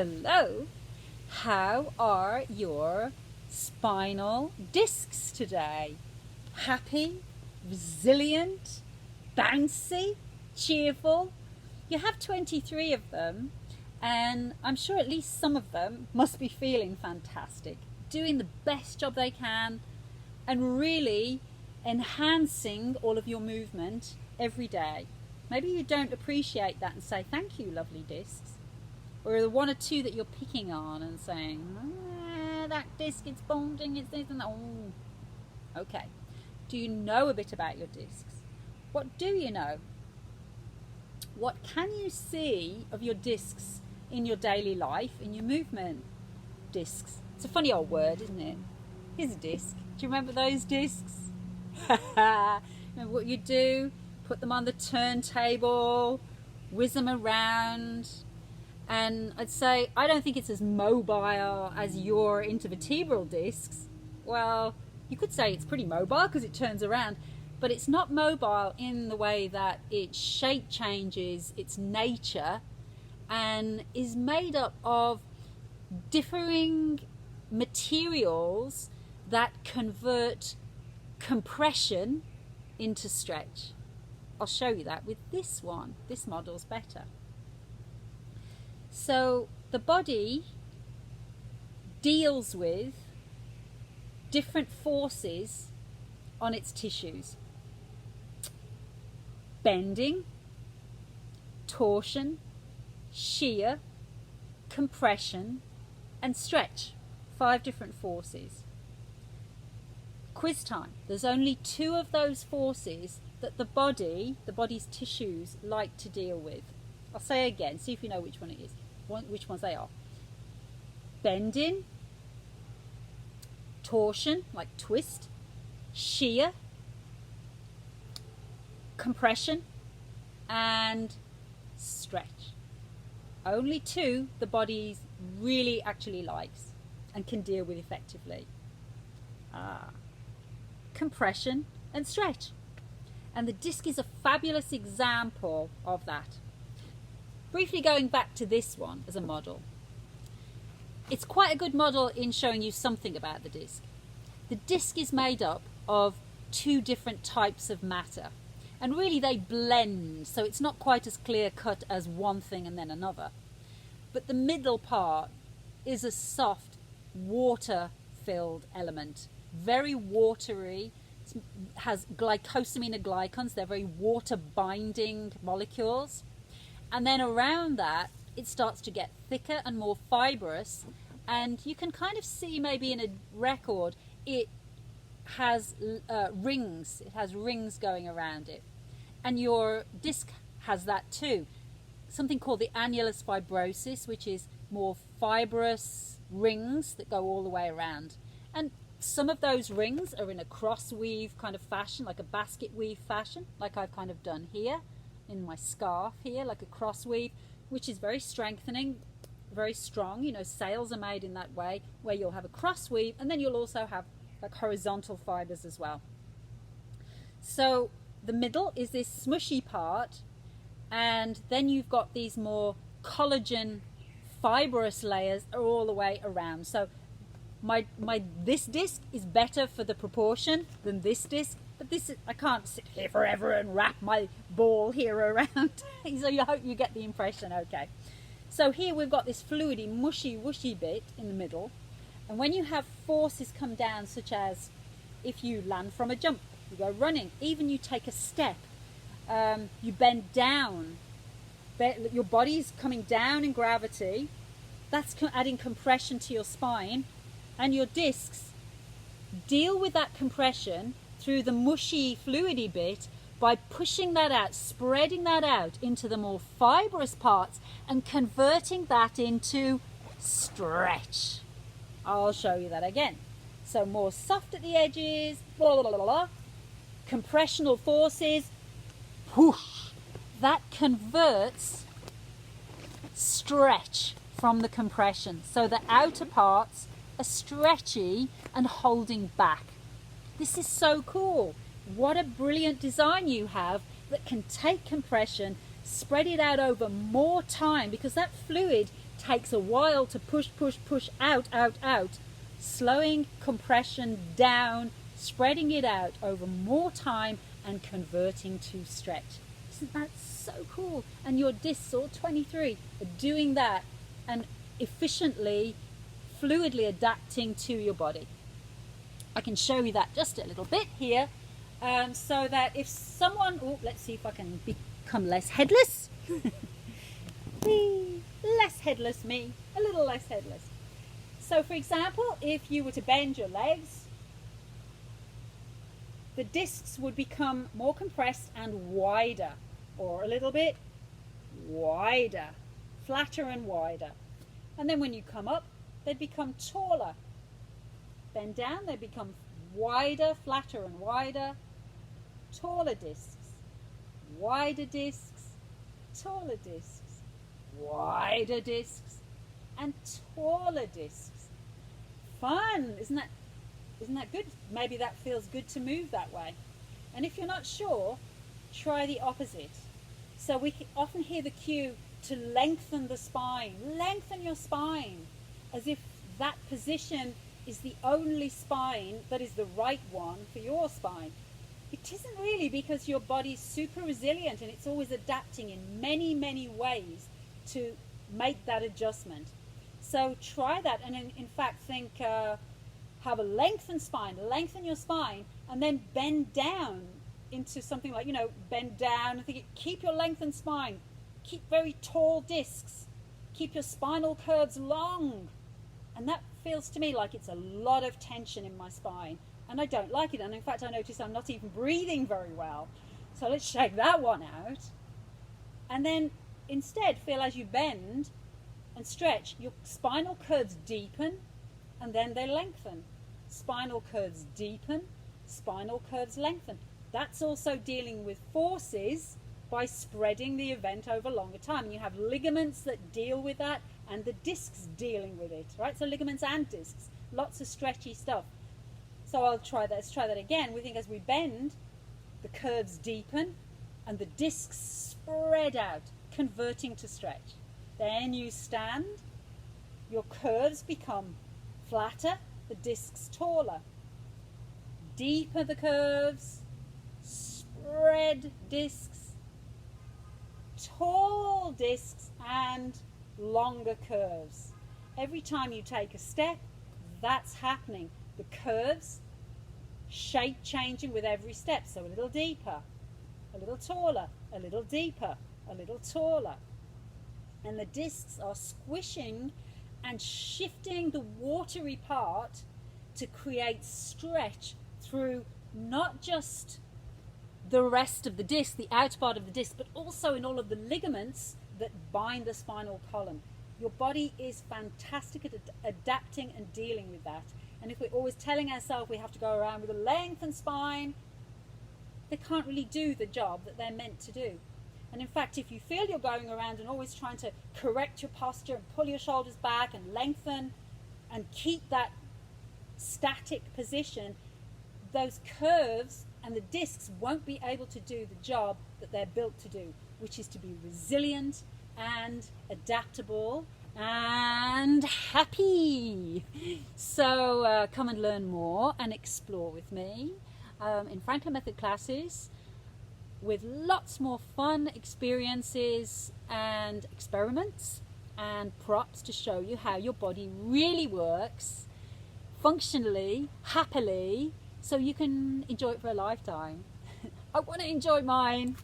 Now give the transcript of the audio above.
Hello, how are your spinal discs today? Happy, resilient, bouncy, cheerful? You have 23 of them, and I'm sure at least some of them must be feeling fantastic, doing the best job they can, and really enhancing all of your movement every day. Maybe you don't appreciate that and say, thank you, lovely discs. Or the one or two that you're picking on and saying, that disc, it's bonding, it's this and that. Oh, okay. Do you know a bit about your discs? What do you know? What can you see of your discs in your daily life, in your movement? Discs. It's a funny old word, isn't it? Here's a disc. Do you remember those discs? Remember what you do? Put them on the turntable, whiz them around. And I'd say, I don't think it's as mobile as your intervertebral discs. Well, you could say it's pretty mobile because it turns around, but it's not mobile in the way that its shape changes, its nature, and is made up of differing materials that convert compression into stretch. I'll show you that with this one. This model's better. So the body deals with different forces on its tissues. Bending, torsion, shear, compression, and stretch. 5 different forces. Quiz time. There's only 2 of those forces that the body's tissues like to deal with. I'll say again, see if you know which one it is, which ones they are. Bending, torsion, like twist, shear, compression, and stretch. Only 2 the body really actually likes and can deal with effectively. Compression and stretch. And the disc is a fabulous example of that. Briefly going back to this one as a model. It's quite a good model in showing you something about the disc. The disc is made up of 2 different types of matter. And really they blend, so it's not quite as clear cut as one thing and then another. But the middle part is a soft, water-filled element. Very watery. It has glycosaminoglycans. They're very water-binding molecules. And then around that, it starts to get thicker and more fibrous. And you can kind of see maybe in a record, it has rings. It has rings going around it. And your disc has that too. Something called the annulus fibrosus, which is more fibrous rings that go all the way around. And some of those rings are in a cross weave kind of fashion, like a basket weave fashion, like I've kind of done here. In my scarf here, like a cross weave, which is very strengthening, very strong. You know, sails are made in that way, where you'll have a cross weave, and then you'll also have like horizontal fibers as well. So the middle is this smushy part, and then you've got these more collagen fibrous layers are all the way around. So this disc is better for the proportion than this disc. But this is, I can't sit here forever and wrap my ball here around. So I hope you get the impression, okay. So here we've got this fluidy, mushy, whooshy bit in the middle. And when you have forces come down, such as if you land from a jump, you go running, even you take a step, you bend down, your body's coming down in gravity, that's adding compression to your spine, and your discs deal with that compression through the mushy, fluidy bit by pushing that out, spreading that out into the more fibrous parts and converting that into stretch. I'll show you that again. So more soft at the edges, blah, blah, blah, blah. Compressional forces, whoosh, that converts stretch from the compression. So the outer parts are stretchy and holding back. This is so cool. What a brilliant design you have that can take compression, spread it out over more time, because that fluid takes a while to push out, slowing compression down, spreading it out over more time and converting to stretch. Isn't that so cool? And your discs, all 23, are doing that and efficiently, fluidly adapting to your body. I can show you that just a little bit here, so that if someone, let's see if I can become less headless. Less headless me, a little less headless. So for example, if you were to bend your legs, the discs would become more compressed and wider, or a little bit wider, flatter and wider. And then when you come up, they'd become taller. Bend down, they become wider, flatter and wider, taller discs, wider discs, taller discs, wider discs, and taller discs. Fun, isn't that good? Maybe that feels good to move that way. And if you're not sure, try the opposite. So we often hear the cue to lengthen the spine. Lengthen your spine, as if that position is the only spine that is the right one for your spine. It isn't really, because your body's super resilient and it's always adapting in many, many ways to make that adjustment. So try that, and in fact think, have a lengthened spine, lengthen your spine, and then bend down into something like, bend down and think, keep your lengthened spine, keep very tall discs, keep your spinal curves long. And that feels to me like it's a lot of tension in my spine, and I don't like it. And in fact, I notice I'm not even breathing very well. So let's shake that one out. And then instead feel, as you bend and stretch, your spinal curves deepen and then they lengthen. Spinal curves deepen, spinal curves lengthen. That's also dealing with forces by spreading the event over longer time. And you have ligaments that deal with that, and the discs dealing with it, right? So ligaments and discs, lots of stretchy stuff. So I'll try that. Let's try that again. We think as we bend, the curves deepen and the discs spread out, converting to stretch. Then you stand, your curves become flatter, the discs taller. Deeper the curves, spread discs, tall discs, and longer curves. Every time you take a step, that's happening. The curves shape changing with every step. So a little deeper, a little taller, a little deeper, a little taller. And the discs are squishing and shifting the watery part to create stretch through not just the rest of the disc, the outer part of the disc, but also in all of the ligaments that bind the spinal column. Your body is fantastic at adapting and dealing with that. And if we're always telling ourselves we have to go around with a lengthened spine, they can't really do the job that they're meant to do. And in fact, if you feel you're going around and always trying to correct your posture and pull your shoulders back and lengthen and keep that static position, those curves and the discs won't be able to do the job that they're built to do, which is to be resilient and adaptable and happy. So come and learn more and explore with me in Franklin Method classes, with lots more fun experiences and experiments and props to show you how your body really works functionally, happily, so you can enjoy it for a lifetime. I want to enjoy mine.